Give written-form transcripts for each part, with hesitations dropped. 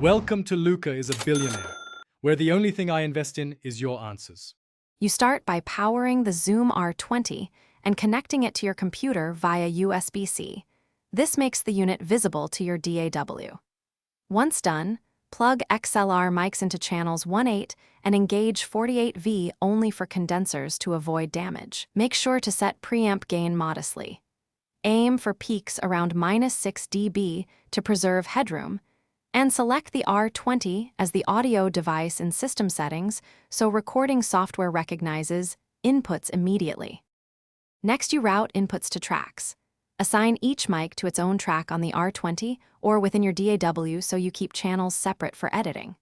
Welcome to Luca is a billionaire, where the only thing I invest in is your answers. You start by powering the Zoom R20 and connecting it to your computer via USB-C. This makes the unit visible to your DAW. Once done, plug XLR mics into channels 1.8 and engage 48V only for condensers to avoid damage. Make sure to set preamp gain modestly. Aim for peaks around -6 dB to preserve headroom, and select the R20 as the audio device in system settings so recording software recognizes inputs immediately. Next, you route inputs to tracks. Assign each mic to its own track on the R20 or within your DAW so you keep channels separate for editing.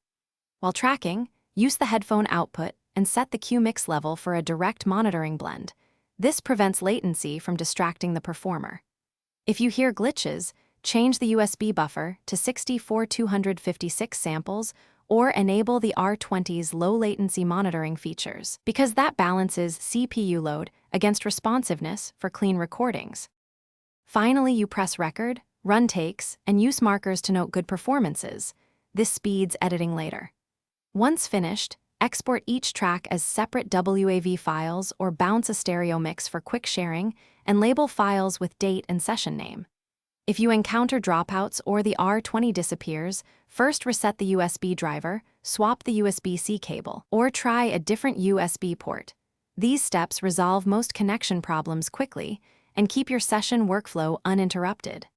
While tracking, use the headphone output and set the Q mix level for a direct monitoring blend. This prevents latency from distracting the performer. If you hear glitches, change the USB buffer to 64,256 samples or enable the R20's low-latency monitoring features, because that balances CPU load against responsiveness for clean recordings. Finally, you press record, run takes, and use markers to note good performances. This speeds editing later. Once finished, export each track as separate WAV files or bounce a stereo mix for quick sharing, and label files with date and session name. If you encounter dropouts or the R20 disappears, first reset the USB driver, swap the USB-C cable, or try a different USB port. These steps resolve most connection problems quickly and keep your session workflow uninterrupted.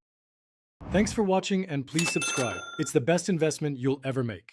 Thanks for watching and please subscribe. It's the best investment you'll ever make.